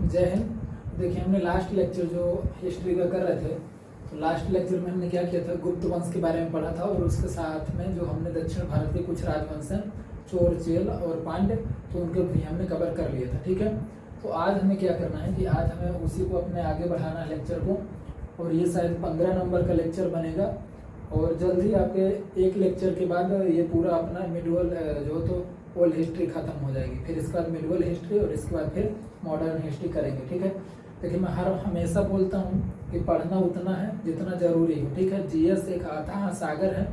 जय हिंद। देखिए, हमने लास्ट लेक्चर जो हिस्ट्री का कर रहे थे, तो लास्ट लेक्चर में हमने क्या किया था, गुप्त वंश के बारे में पढ़ा था और उसके साथ में जो हमने दक्षिण भारत के कुछ राजवंश हैं, चोर, चेल और पांड्य, तो उनको भी हमने कवर कर लिया था। ठीक है, तो आज हमें क्या करना है कि आज हमें उसी को अपने आगे बढ़ाना है लेक्चर को, और ये शायद 15 नंबर का लेक्चर बनेगा। और जल्दी आपके एक लेक्चर के बाद ये पूरा अपना मिडवल जो तो ओल्ड हिस्ट्री खत्म हो जाएगी, फिर इसके बाद मिडवल हिस्ट्री और इसके बाद फिर मॉडर्न हिस्ट्री करेंगे। ठीक है, देखिए मैं हमेशा बोलता हूँ कि पढ़ना उतना है जितना जरूरी हो। ठीक है, जीएस एक अथाह सागर है,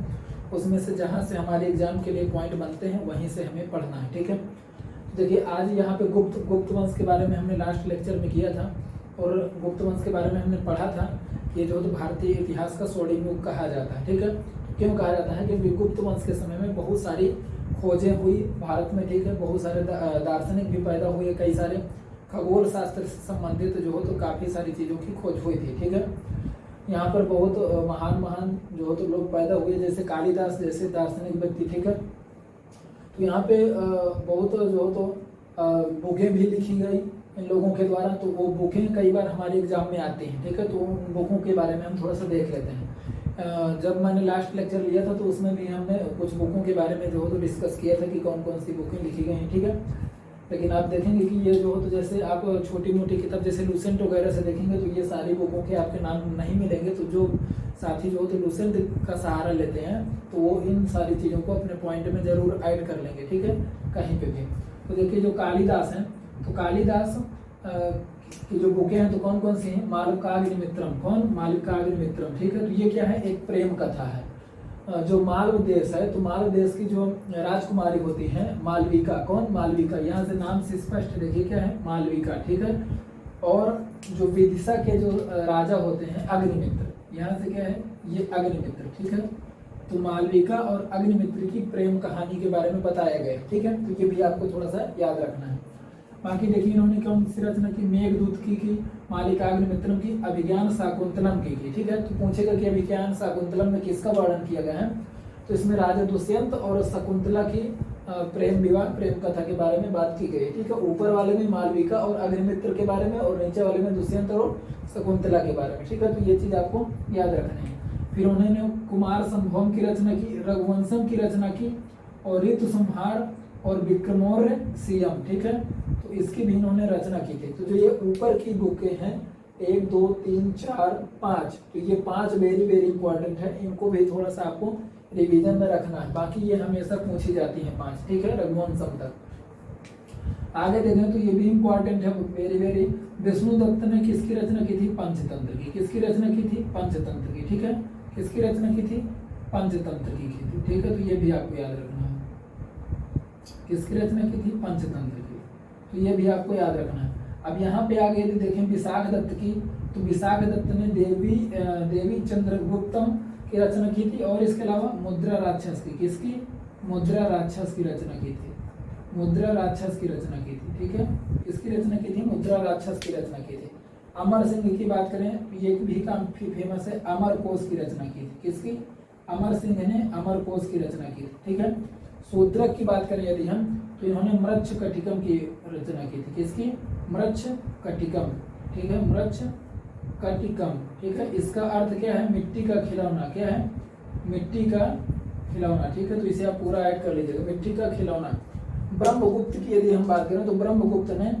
उसमें से जहाँ से हमारे एग्जाम के लिए पॉइंट बनते हैं वहीं से हमें पढ़ना है। ठीक है, देखिए आज यहाँ पे गुप्त वंश के बारे में हमने लास्ट लेक्चर में किया था, और गुप्त वंश के बारे में हमने पढ़ा था कि जो तो भारतीय इतिहास का स्वर्णिम युग कहा जाता है। ठीक है, क्यों कहा जाता है? क्योंकि गुप्त वंश के समय में बहुत सारी खोजें हुई भारत में। ठीक है, बहुत सारे दार्शनिक भी पैदा हुए, कई सारे खगोल शास्त्र से संबंधित जो हो तो काफ़ी सारी चीज़ों की खोज हुई थी। ठीक है, यहाँ पर बहुत महान जो हो तो लोग पैदा हुए, जैसे कालिदास जैसे दार्शनिक व्यक्ति। ठीक है, तो यहाँ पे बहुत जो हो तो बुकें भी लिखी गई इन लोगों के द्वारा, तो वो बुकें कई बार हमारे एग्जाम में आती हैं। ठीक है, तो उन बुकों के बारे में हम थोड़ा सा देख लेते हैं। जब मैंने लास्ट लेक्चर लिया था तो उसमें भी हमने कुछ बुकों के बारे में जो हो तो डिस्कस किया था कि कौन कौन सी बुकें लिखी गई हैं। ठीक है, लेकिन आप देखेंगे कि ये जो हो तो जैसे आप छोटी मोटी किताब जैसे लूसेंट वगैरह से देखेंगे तो ये सारी बुकों के आपके नाम नहीं मिलेंगे। तो जो साथी जो हो तो लूसेंट का सहारा लेते हैं तो वो इन सारी चीज़ों को अपने पॉइंट में जरूर ऐड कर लेंगे। ठीक है, कहीं पे भी। तो देखिए जो कालिदास हैं, तो कालिदास की जो बुकें हैं तो कौन कौन सी हैं? मालविकाग्निमित्रम। कौन? मालविकाग्निमित्रम। ठीक है, तो ये क्या है? एक प्रेम कथा है। जो मालव देश है, तो मालव देश की जो राजकुमारी होती है मालविका। कौन? मालविका। यहाँ से नाम से स्पष्ट देखिए क्या है? मालविका। ठीक है, और जो विदिशा के जो राजा होते हैं अग्निमित्र, यहाँ से क्या है? ये अग्निमित्र। ठीक है, तो मालविका और अग्निमित्र की प्रेम कहानी के बारे में बताया गया। ठीक है, तो ये भी आपको थोड़ा सा याद रखना है। बाकी देखिए इन्होंने कौन सी रचना की? मेघदूत की मालिकाग्निमित्रम की अभिज्ञान शाकुंतलम की। ठीक है, तो पूछेगा कि अभिज्ञान शाकुंतलम में किसका वर्णन किया गया है? तो इसमें राजा दुष्यंत और शकुंतला की प्रेम विवाह प्रेम कथा के बारे में बात की गई है। ठीक है, ऊपर वाले में मालविका और अग्निमित्र के बारे में और नीचे वाले में दुष्यंत और शकुंतला के बारे में। ठीक है, तो ये चीज आपको याद रखनी है। फिर उन्होंने कुमार संभवम की रचना की, रघुवंशम की रचना की, और ऋतु संहार और विक्रमोर्य सीएम। ठीक है, तो इसकी भी इन्होंने रचना की थी। तो जो ये ऊपर की बुकें हैं 1 2 3 4 5, तो ये 5 वेरी वेरी इंपॉर्टेंट है, इनको भी थोड़ा सा आपको रिवीजन में रखना है। बाकी ये हमेशा पूछी जाती हैं 5। ठीक है, रघुवंशम तक। आगे देखें तो ये भी इंपॉर्टेंट है, वेरी वेरी। विष्णुदत्त ने किसकी रचना की थी? पंचतंत्र की। किसकी रचना की थी? पंचतंत्र की। ठीक है, किसकी रचना की थी? पंचतंत्र की थी। ठीक है, तो ये भी आपको याद रखना है, किसकी रचना की थी? पंचतंत्र की। तो ये भी आपको याद रखना है। अब यहाँ पे आगे यदि देखें विशाख दत्त की, तो विशाख दत्त ने देवी चंद्रगुप्तम की रचना की थी, और इसके अलावा मुद्रा राक्षस की। किसकी? मुद्रा राक्षस की रचना की थी। मुद्रा राक्षस की रचना की थी। ठीक है, किसकी रचना की थी? मुद्रा राक्षस की रचना की थी। अमर सिंह की बात करें, ये भी काफी फेमस है, अमर कोश की रचना की थी। किसकी? अमर सिंह ने अमर कोश की रचना की थी। ठीक है, शूद्रक की बात करें यदि हम, तो इन्होंने मृच्छ कटिकम की रचना की थी। किसकी? मृच्छ कटिकम। ठीक है, मृच्छ कटिकम। ठीक है, इसका अर्थ क्या है? मिट्टी का खिलौना। क्या है? मिट्टी का खिलौना। ठीक है, तो इसे आप पूरा ऐड कर लीजिएगा, मिट्टी का खिलौना। ब्रह्मगुप्त की यदि हम बात करें, तो ब्रह्मगुप्त ने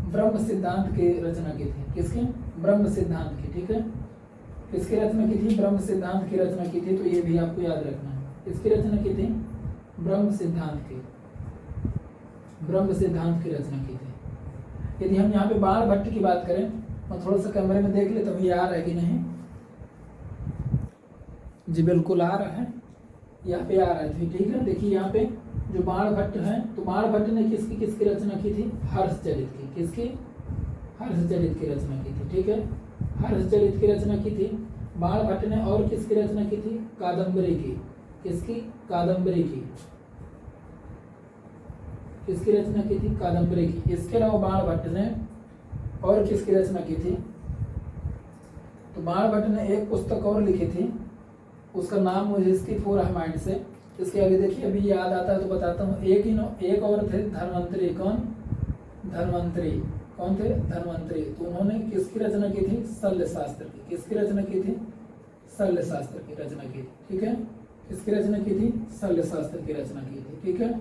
ब्रह्म सिद्धांत की रचना की थी। किसकी? ब्रह्म सिद्धांत की। ठीक है, किसकी रचना की थी? ब्रह्म सिद्धांत की रचना की थी। तो ये भी आपको याद रखना है, किसकी रचना की थी? ब्रह्म सिद्धांत की। ब्रह्म सिद्धांत की रचना की थी। यदि हम यहाँ पे बाण भट्ट की बात करें, मैं थोड़ा सा कैमरे में देख लेता हूँ ये आ रहा है कि नहीं। जी बिल्कुल आ रहा है, यहाँ पे आ रहा है। ठीक है, देखिए यहाँ पे जो बाण भट्ट है, तो बाण भट्ट ने किसकी किसकी रचना की थी? हर्षचरित की। किसकी? हर्षचरित की रचना की थी। ठीक है, हर्षचरित की रचना की थी बाण भट्ट ने। और किसकी रचना की थी? कादम्बरी की। किसकी? कादम्बरी की। किसकी रचना की थी? कादम्बरी की। इसके अलावा बाण भट्ट ने और किसकी रचना की थी? तो बाण भट्ट ने एक पुस्तक और लिखी थी, उसका नाम मुझे इसकी पूरा माइंड से, इसके आगे देखिए अभी याद आता है तो बताता हूँ। एक और थे धन्वंतरी। कौन? धन्वंतरी। कौन थे? धन्वंतरी। तो उन्होंने किसकी रचना की थी? शल्य शास्त्र की। किसकी रचना की थी? शल्य शास्त्र की रचना की थी। ठीक है, किसकी रचना की थी? शल्य शास्त्र की रचना की थी। ठीक है,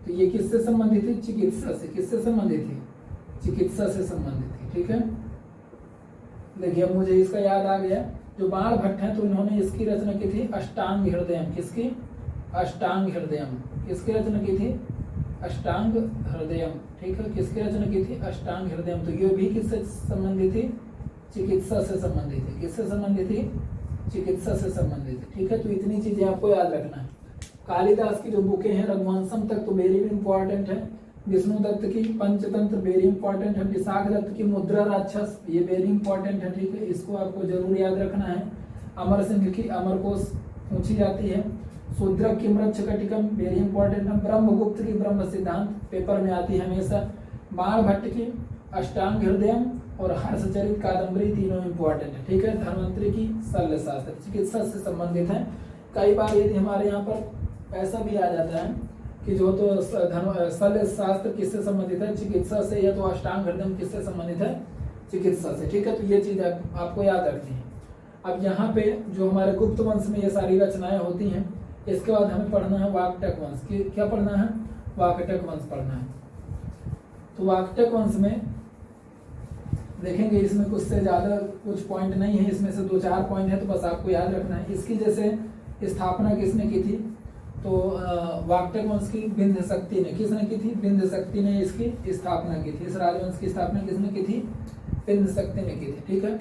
तो ये किससे संबंधित थी? चिकित्सा से। किससे संबंधित थी? चिकित्सा से संबंधित थी। ठीक है, देखिए अब मुझे इसका याद आ गया। जो बाण भट्ट है तो इन्होंने इसकी रचना की थी अष्टांग हृदयम। किसकी? अष्टांग हृदयम। किसकी रचना की थी? अष्टांग हृदयम। ठीक है, किसकी रचना की थी? अष्टांग हृदयम। तो ये भी किससे संबंधित थी? चिकित्सा से संबंधित थी। किससे संबंधित थी? चिकित्सा से संबंधित है। ठीक है, तो इतनी चीजें आपको याद रखना है। कालिदास की जो बुकें हैं रघुवंशम तक तो वेरी इंपॉर्टेंट है। विष्णु दत्त की पंचतंत्र वेरी इंपॉर्टेंट है। विशाख दत्त की मुद्रा राक्षस ये वेरी इंपॉर्टेंट है। ठीक है, इसको आपको जरूर याद रखना है। अमर सिंह की अमरकोश पूछी जाती है। शूद्रक की मृच्छकटिकम वेरी इंपॉर्टेंट है। ब्रह्मगुप्त की ब्रह्म सिद्धांत पेपर में आती है हमेशा। बाण भट्ट की अष्टांग हृदयम और हर्षचरित कादम्बरी तीनों इंपॉर्टेंट है। ठीक है, धन्वंतरी की शल्य शास्त्र चिकित्सा से संबंधित है। कई बार यदि हमारे यहाँ पर ऐसा भी आ जाता है कि जो तो शल्य शास्त्र किससे संबंधित है? चिकित्सा से, या तो अष्टांग हृदयम किससे संबंधित है? चिकित्सा से। ठीक है, तो ये चीज आपको याद रखनी है। अब यहाँ पे जो हमारे गुप्त वंश में ये सारी रचनाएं होती हैं, इसके बाद हमें पढ़ना है वाकटक वंश। क्या पढ़ना है? वाकटक वंश पढ़ना है। तो वाकटक वंश में देखेंगे, इसमें कुछ से ज्यादा कुछ पॉइंट नहीं है, इसमें से 2-4 पॉइंट है, तो बस आपको याद रखना है। इसकी जैसे स्थापना किसने की थी? तो वाकटक वंश की विंध्य शक्ति ने। किसने की थी? विंध्य शक्ति ने इसकी स्थापना की थी। इस राजवंश की स्थापना किसने की थी? विंध्य शक्ति ने की थी। ठीक है,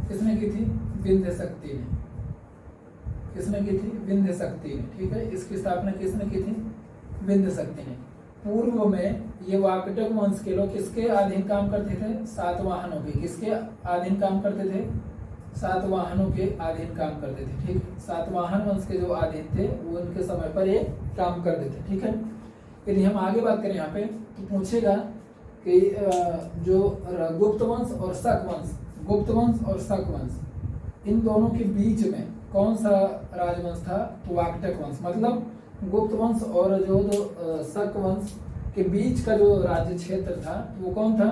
किसने की थी? विंध्य शक्ति ने। किसने की थी? विंध्य शक्ति ने। ठीक है, इसकी स्थापना किसने की थी? विंध्य शक्ति ने। पूर्व में ये वाकटक वंश के लोग किसके अधीन काम करते थे? सातवाहनों के। किसके अधीन काम करते थे? सातवाहनों के अधीन काम करते थे। ठीक, सातवाहन वंश के जो अधीन थे वो उनके समय पर ये काम करते थे। ठीक है, यदि हम आगे बात करें यहाँ पे तो पूछेगा कि जो गुप्त वंश और शक वंश, गुप्त वंश और शक वंश, इन दोनों के बीच में कौन सा राजवंश था? तो वाकटक वंश। मतलब गुप्त वंश और जो शक वंश के बीच का जो राज्य क्षेत्र था वो कौन था?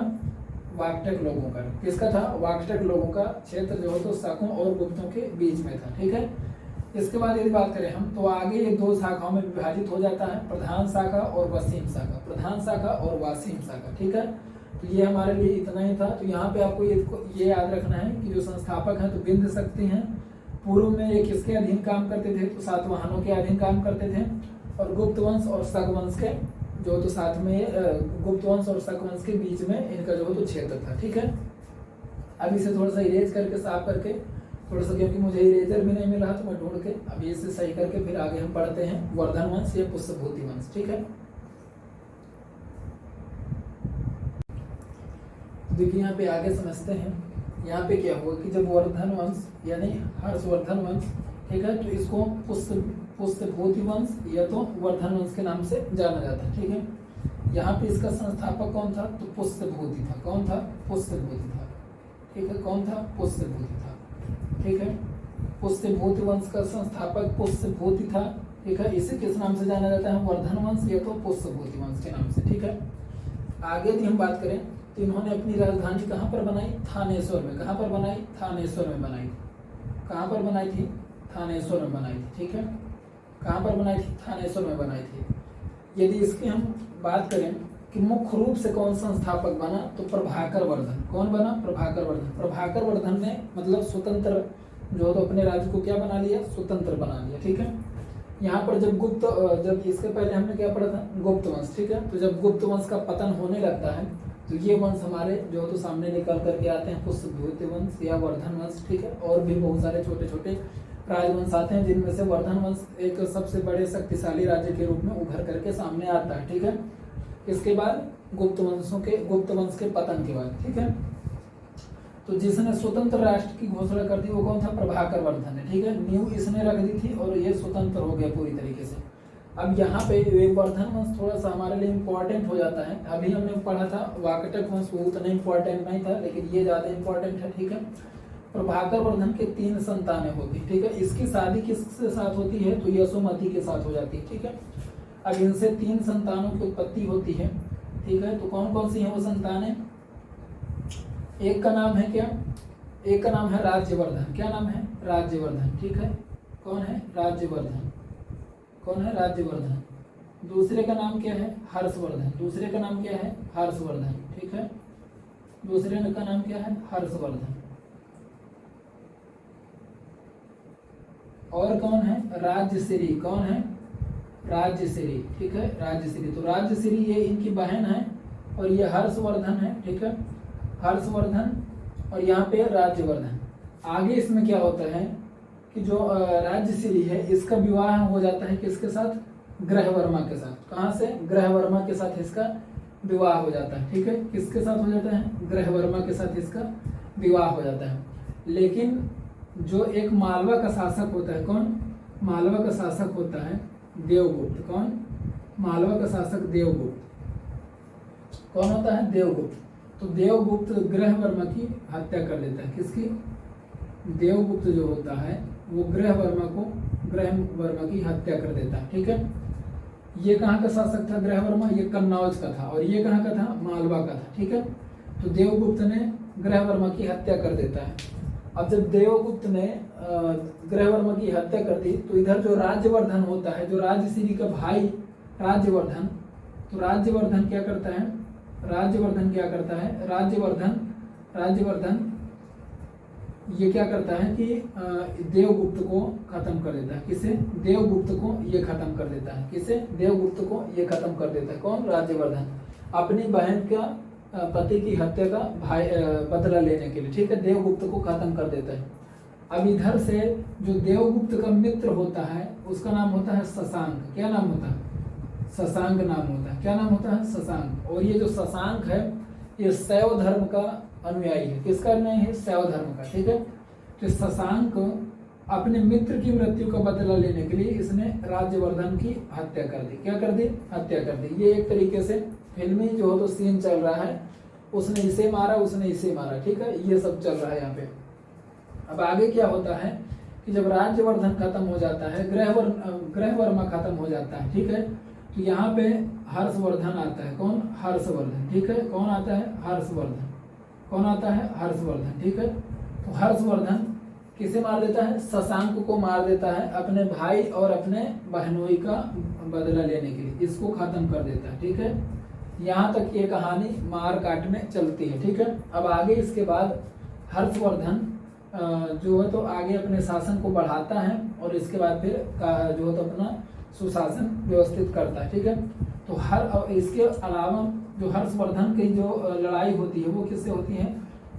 वाकटक लोगों का। किसका था? वाकटक लोगों का क्षेत्र जो है तो शकों और गुप्तों के बीच में था। ठीक है, इसके बाद यदि बात करें हम तो आगे ये 2 शाखाओं में विभाजित हो जाता है, प्रधान शाखा और वसीम शाखा। प्रधान शाखा और वासीम शाखा। ठीक है, तो ये हमारे लिए इतना ही था। तो यहाँ पे आपको ये याद रखना है कि जो संस्थापक हैं तो विंध्य शक्ति हैं। पूर्व में ये किसके अधीन काम करते थे? तो सातवाहनों के अधीन काम करते थे। और गुप्त वंश और शक वंश के जो तो साथ में गुप्त वंश और शक वंश के बीच में इनका जो है तो क्षेत्र था। ठीक है, अब इसे थोड़ा सा इरेज करके साफ करके थोड़ा सा, क्योंकि मुझे इरेजर भी नहीं मिल रहा तो मैं ढूंढ के अभी इसे सही करके फिर आगे हम पढ़ते हैं वर्धन वंश या पुष्यभूति वंश। ठीक है, देखिए यहाँ पे आगे समझते हैं। यहाँ पे क्या हुआ कि जब वर्धन वंश यानी हर्षवर्धन वंश, ठीक है, तो इसको पुष्यभूति वंश या तो वर्धन वंश के नाम से जाना जाता है। ठीक है, यहाँ पे इसका संस्थापक कौन था? तो पुष्यभूति था। कौन था? पुष्यभूति था। ठीक है, कौन था? पुष्यभूति था। ठीक है, पुष्यभूति वंश का संस्थापक पुष्यभूति था। ठीक है, इसे किस नाम से जाना जाता है? वर्धन वंश या तो पुष्यभूति वंश के नाम से। ठीक है, आगे यदि हम बात करें तो इन्होंने अपनी राजधानी कहाँ पर बनाई? थानेश्वर में। कहाँ पर बनाई? थानेश्वर में बनाई। कहाँ पर बनाई थी? थानेश्वर में बनाई थी। ठीक है, कहाँ पर बनाई थी? थानेश्वर में बनाई थी। यदि इसकी हम बात करें कि मुख्य रूप से कौन संस्थापक बना तो प्रभाकर वर्धन। कौन बना? प्रभाकर वर्धन। प्रभाकर वर्धन ने मतलब स्वतंत्र जो तो अपने राज्य को क्या बना लिया? स्वतंत्र बना लिया। ठीक है, यहाँ पर जब इसके पहले हमने क्या पढ़ा था? गुप्त वंश। ठीक है, तो जब गुप्त वंश का पतन होने लगता है तो ये वंश हमारे जो तो सामने निकल करके आते हैं, पुष्यभूति वंश या वर्धन वंश। ठीक है, और भी बहुत सारे छोटे छोटे राजवंश आते हैं जिनमें से वर्धन वंश एक सबसे बड़े शक्तिशाली राज्य के रूप में उभर करके सामने आता है। ठीक है, इसके बाद गुप्त वंश के पतन के बाद। ठीक है, तो जिसने स्वतंत्र राष्ट्र की घोषणा कर दी वो कौन था? प्रभाकर वर्धन है। ठीक है, नींव इसने रख दी थी और ये स्वतंत्र हो गया पूरी तरीके से। अब यहाँ पे वर्धन वंश थोड़ा सा हमारे लिए इम्पोर्टेंट हो जाता है। अभी हमने पढ़ा था वाकटक वंश, वो उतना इम्पोर्टेंट नहीं था, लेकिन ये ज्यादा इम्पोर्टेंट है। ठीक है, प्रभाकर वर्धन के 3 संतानें होती। ठीक है, इसकी शादी किसके साथ होती है? तो यशोमती के साथ हो जाती है। ठीक है, अब इनसे 3 संतानों की उत्पत्ति होती है। ठीक है। तो कौन कौन सी है वो संतानें? एक का नाम है क्या? एक का नाम है राज्यवर्धन। क्या नाम है? राज्यवर्धन, ठीक है। कौन है? राज्यवर्धन। कौन है? राज्यवर्धन। दूसरे का नाम क्या है? हर्षवर्धन। दूसरे का नाम क्या है? हर्षवर्धन, ठीक है। दूसरे का नाम क्या है? हर्षवर्धन। और कौन है? राजश्री। कौन है? राजश्री, ठीक है। राजश्री, तो राजश्री ये इनकी बहन है और ये हर्षवर्धन है, ठीक है। हर्षवर्धन और यहाँ पे राज्यवर्धन। आगे इसमें क्या होता है कि जो राजश्री है इसका विवाह हो जाता है किसके साथ? ग्रहवर्मा के साथ। कहाँ से? ग्रहवर्मा के साथ इसका विवाह हो जाता है, ठीक है। किसके साथ हो जाता है? ग्रहवर्मा के साथ इसका विवाह हो जाता है। लेकिन जो एक मालवा का शासक होता है, कौन? मालवा का शासक होता है देवगुप्त। कौन? मालवा का शासक देवगुप्त। कौन होता है? देवगुप्त। तो देवगुप्त ग्रहवर्मा की हत्या कर देता है। किसकी? देवगुप्त जो होता है वो ग्रहवर्मा की हत्या कर देता है, ठीक है। ये कहाँ का शासक था ग्रहवर्मा? ये कन्नौज का था। और ये कहाँ का था? मालवा का था, ठीक है। तो देवगुप्त ने ग्रहवर्मा की हत्या कर देता है। अब जब देवगुप्त ने ग्रहवर्मा की हत्या कर दी तो इधर जो राज्यवर्धन होता है, जो राजश्री का भाई राज्यवर्धन, तो राज्यवर्धन क्या करता है? राज्यवर्धन ये क्या करता है कि देवगुप्त को खत्म कर देता है। किसे? देवगुप्त को ये खत्म कर देता है। किसे? देवगुप्त को ये खत्म कर देता है। कौन? राज्यवर्धन। अपनी बहन का पति की हत्या का बदला लेने के लिए, ठीक है। देवगुप्त को खत्म कर देता है। अब इधर से जो देवगुप्त का मित्र होता है उसका नाम होता है शशांक। क्या नाम होता है? शशांक नाम होता है। क्या नाम होता है? शशांक। और ये जो शशांक है ये शैव धर्म का अनुयायी है। किसका अनुयायी है? शैव धर्म का, ठीक है। तो शशांक अपने मित्र की मृत्यु का बदला लेने के लिए इसने राज्यवर्धन की हत्या कर दी। क्या कर दी? हत्या कर दी। ये एक तरीके से फिल्मी जो हो तो सीन चल रहा है, उसने इसे मारा, उसने इसे मारा, ठीक है। ये सब चल रहा है यहाँ पे। अब आगे क्या होता है कि जब राज्यवर्धन खत्म हो जाता है, ग्रहवर्मा खत्म हो जाता है, ठीक है। तो यहाँ पे हर्षवर्धन आता है। कौन? हर्षवर्धन, ठीक है। कौन आता है? हर्षवर्धन। कौन आता है? हर्षवर्धन, ठीक है। तो हर्षवर्धन किसे मार देता है? शशांक को मार देता है अपने भाई और अपने बहनोई का बदला लेने के लिए। इसको खत्म कर देता है, ठीक है। यहाँ तक ये कहानी मार काट में चलती है, ठीक है। अब आगे इसके बाद हर्षवर्धन जो है तो आगे अपने शासन को बढ़ाता है और इसके बाद फिर जो है तो अपना सुशासन व्यवस्थित करता है, ठीक है। तो इसके अलावा जो हर्षवर्धन की जो लड़ाई होती है वो किससे होती है?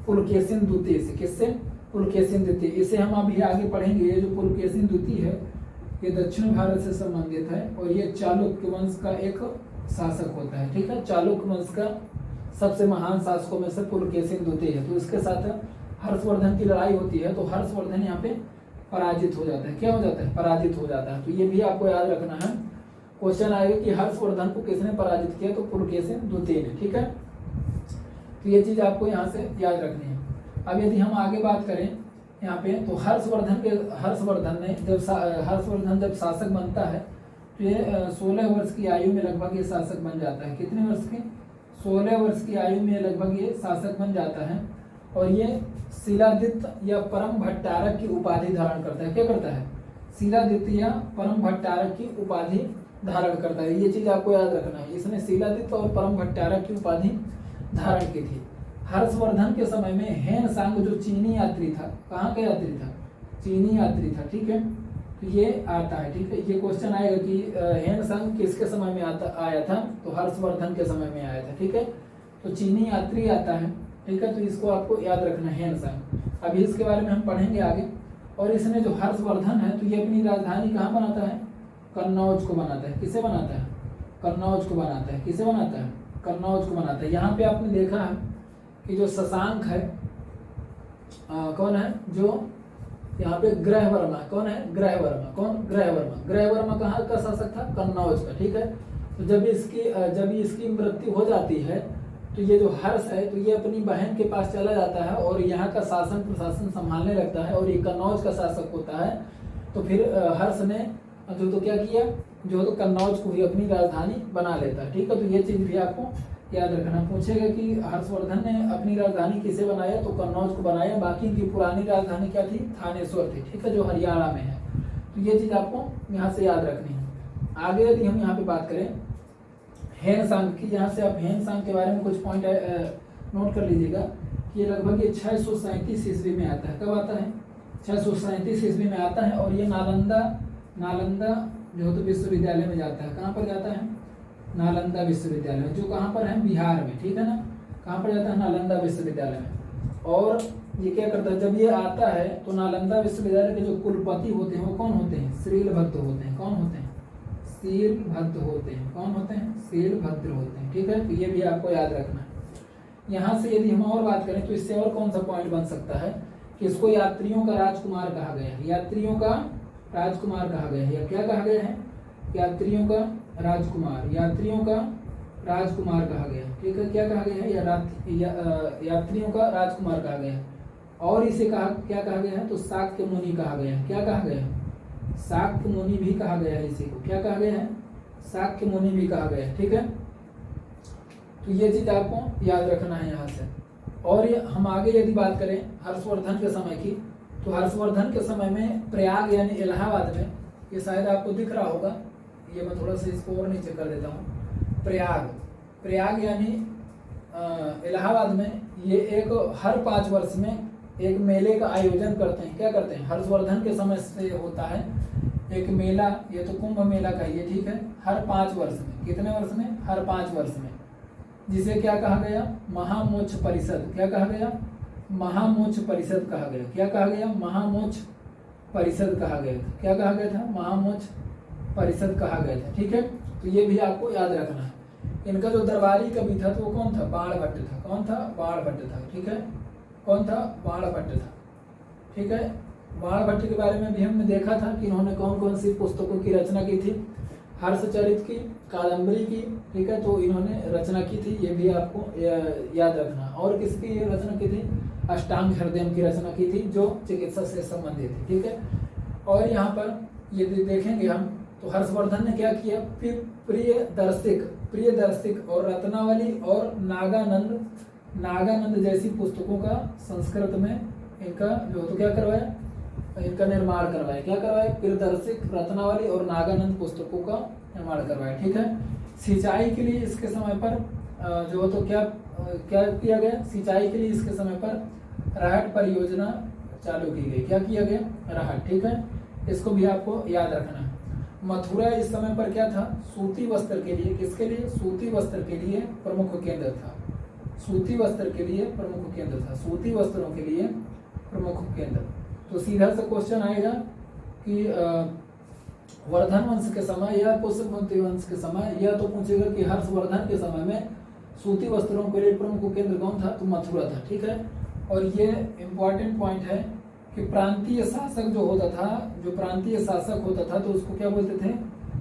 पुलकेशिन द्वितीय से। किससे? पुलकेशिन द्वितीय। इसे हम अभी आगे पढ़ेंगे। ये जो पुलकेशिन द्वितीय है ये दक्षिण भारत से संबंधित है और ये चालुक्य वंश का एक शासक होता है, ठीक है। चालुक्य वंश का सबसे महान शासकों में से पुलकेशिन द्वितीय है। तो इसके साथ हर्षवर्धन की लड़ाई होती है तो हर्षवर्धन यहाँ पे पराजित हो जाता है। क्या हो जाता है? पराजित हो जाता है। तो ये भी आपको याद रखना है। क्वेश्चन आएगा कि हर्षवर्धन को किसने पराजित किया? तो पुलकेशिन द्वितीय ने, ठीक है। तो ये चीज आपको यहाँ से याद रखनी है। अब यदि हम आगे बात करें यहाँ पे तो हर्षवर्धन जब शासक बनता है तो ये 16 वर्ष की आयु में लगभग ये शासक बन जाता है। कितने वर्ष की? 16 वर्ष की आयु में लगभग ये शासक बन जाता है और ये शिलादित्य या परम भट्टारक की उपाधि धारण करता है। क्या करता है? शिलादित्य या परम भट्टारक की उपाधि धारण करता है। ये चीज आपको याद रखना है। इसने शिलादित्य और परम भट्टारक की उपाधि धारण की थी। हर्षवर्धन के समय में हेन सांग जो चीनी यात्री था, कहाँ का यात्री था? चीनी यात्री था, ठीक है। तो ये आता है, ठीक है। ये क्वेश्चन आएगा कि हेन सांग किसके समय में आया था? तो हर्षवर्धन के समय में आया था, ठीक है। तो चीनी यात्री आता है, ठीक है। तो इसको आपको याद रखना है, हेन सांग। अभी इसके बारे में हम पढ़ेंगे आगे। और इसने जो हर्षवर्धन है तो ये अपनी राजधानी कहाँ बनाता है? कन्नौज को बनाता है। किसे बनाता है? कन्नौज को बनाता है। किसे बनाता है? कन्नौज को बनाता है। यहाँ पे आपने देखा है कि जो शशांक है कौन है? जो यहाँ पे ग्रहवर्मा। कौन है? ग्रहवर्मा। कौन? ग्रहवर्मा। ग्रहवर्मा कहाँ का शासक था? कन्नौज का, ठीक है। तो जब इसकी मृत्यु हो जाती है तो ये जो हर्ष है तो ये अपनी बहन के पास चला जाता है और यहाँ का शासन प्रशासन संभालने लगता है और ये कन्नौज का शासक होता है। तो फिर हर्ष ने जो तो क्या किया, जो तो कन्नौज को भी अपनी राजधानी बना लेता है, ठीक है। तो ये चीज भी आपको याद रखना। पूछेगा कि हर्षवर्धन ने अपनी राजधानी किसे बनाया, तो कन्नौज को बनाया। बाकी इनकी पुरानी राजधानी क्या थी, थानेश्वर थी, ठीक है, जो हरियाणा में है। तो ये चीज आपको यहाँ से याद रखनी है। आगे यदि हम यहाँ पे बात करें हेन सांग की, यहाँ से आप हेन सांग के बारे में कुछ पॉइंट नोट कर लीजिएगा कि ये लगभग 637 ईस्वी में आता है। कब आता है, 637 ईस्वी में आता है। और ये नालंदा जो तो विश्वविद्यालय में जाता है। कहाँ पर जाता है, नालंदा विश्वविद्यालय, जो कहाँ पर है, बिहार में, ठीक है ना। कहाँ पर जाता है, नालंदा विश्वविद्यालय में। और ये क्या करता है, जब ये आता है तो नालंदा विश्वविद्यालय के जो कुलपति होते हैं वो कौन होते हैं, श्रीलभद्र होते हैं। कौन होते हैं, श्रीलभद्र होते हैं। कौन होते हैं, श्रीलभद्र होते हैं, ठीक है। तो ये भी आपको याद रखना है। यहाँ से यदि हम और बात करें तो इससे और कौन सा पॉइंट बन सकता है कि इसको यात्रियों का राजकुमार कहा गया है। यात्रियों का राजकुमार कहा गया है, या क्या कहा गया है, यात्रियों का राजकुमार, यात्रियों का राजकुमार कहा गया, ठीक है। क्या कहा गया है, यात्रियों का राजकुमार कहा गया है। और इसे क्या कहा गया है, तो शाक्य मुनि कहा गया है। क्या कहा गया है, शाक्य मुनि भी कहा गया है। इसी को क्या कहा गया है, शाक्य मुनि भी कहा गया है, ठीक है। तो ये चीज आपको याद रखना है यहाँ से। और ये हम आगे यदि बात करें हर्षवर्धन के समय की, तो हर्षवर्धन के समय में प्रयाग यानी इलाहाबाद में, ये शायद आपको दिख रहा होगा, ये मैं थोड़ा सा इसको और नीचे कर देता हूँ। प्रयाग यानी इलाहाबाद में ये एक हर 5 वर्ष में एक मेले का आयोजन करते हैं। क्या करते हैं, हर्षवर्धन के समय से होता है एक मेला, ये तो कुंभ मेला कहिए, ठीक है। हर 5 वर्ष में, कितने वर्ष में, हर 5 वर्ष में, जिसे क्या कहा गया, महामोक्ष परिषद। क्या कहा गया, महामोक्ष परिषद कहा गया। क्या कहा गया, महामोक्ष परिषद कहा गया था। क्या कहा गया था, महामोक्ष परिषद कहा गया था, ठीक है। तो ये भी आपको याद रखना है। इनका जो दरबारी कवि था तो वो कौन था, बाणभट्ट था। कौन था, बाणभट्ट था, ठीक है। कौन था, बाणभट्ट था, ठीक है। बाणभट्ट के बारे में भी हमने देखा था कि इन्होंने कौन कौन सी पुस्तकों की रचना की थी, हर्षचरित की, कादम्बरी की, ठीक है। तो इन्होंने रचना की थी, ये भी आपको याद रखना। और किसकी ये रचना की थी, अष्टांग हृदय की रचना की थी, जो चिकित्सा से संबंधित थी, ठीक है। और यहाँ पर यदि देखेंगे हम तो हर्षवर्धन ने क्या किया, प्रियदर्शिक और रत्नावली और नागानंद जैसी पुस्तकों का संस्कृत में इनका जो तो क्या करवाया, इनका निर्माण करवाया। क्या करवाया, प्रियदर्शिक, रत्नावली और नागानंद पुस्तकों का निर्माण करवाया, ठीक है। सिंचाई के लिए इसके समय पर जो तो क्या किया गया, सिंचाई के लिए इसके समय पर राहट परियोजना चालू की गई। क्या किया गया, राहट, ठीक है। इसको भी आपको याद रखना है। मथुरा इस समय पर क्या था, सूती वस्त्र के लिए, किसके लिए, सूती वस्त्र के लिए प्रमुख केंद्र था। सूती वस्त्र के लिए प्रमुख केंद्र था, सूती वस्त्रों के लिए प्रमुख केंद्र। तो सीधा सा क्वेश्चन आएगा कि वर्धन वंश के समय या पुष्पवंती वंश के समय, या तो पूछेगा कि हर्षवर्धन के समय में सूती वस्त्रों के लिए प्रमुख केंद्र कौन था, तो मथुरा था, ठीक है। और ये इम्पोर्टेंट पॉइंट है कि प्रांतीय शासक जो होता था, जो प्रांतीय शासक होता था तो उसको क्या बोलते थे,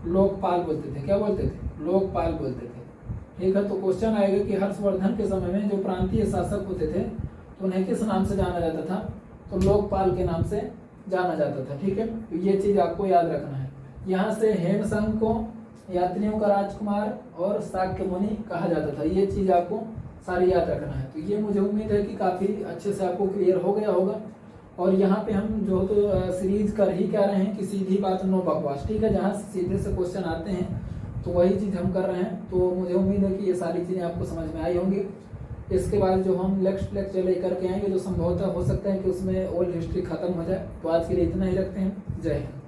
लोकपाल बोलते थे। क्या बोलते थे, लोकपाल बोलते थे, ठीक है। तो क्वेश्चन आएगा कि हर्षवर्धन के समय में जो प्रांतीय शासक होते थे तो उन्हें किस नाम से जाना जाता था, तो लोकपाल के नाम से जाना जाता था, ठीक है। तो ये चीज आपको याद रखना है। यहाँ से हेमसंग को यात्रियों का राजकुमार और शाक्य मुनि कहा जाता था, ये चीज आपको सारी याद रखना है। तो ये मुझे उम्मीद है कि काफी अच्छे से आपको क्लियर हो गया होगा। और यहाँ पे हम जो तो सीरीज कर ही क्या रहे हैं कि सीधी बात नो बकवास, ठीक है। जहाँ सीधे से क्वेश्चन आते हैं तो वही चीज हम कर रहे हैं। तो मुझे उम्मीद है कि ये सारी चीजें आपको समझ में आई होंगी। इसके बाद जो हम नेक्स्ट लेक्चर लेकर के आएंगे तो संभवतः हो सकता है कि उसमें ओल्ड हिस्ट्री खत्म हो जाए। तो आज के लिए इतना ही रखते हैं। जय हिंद।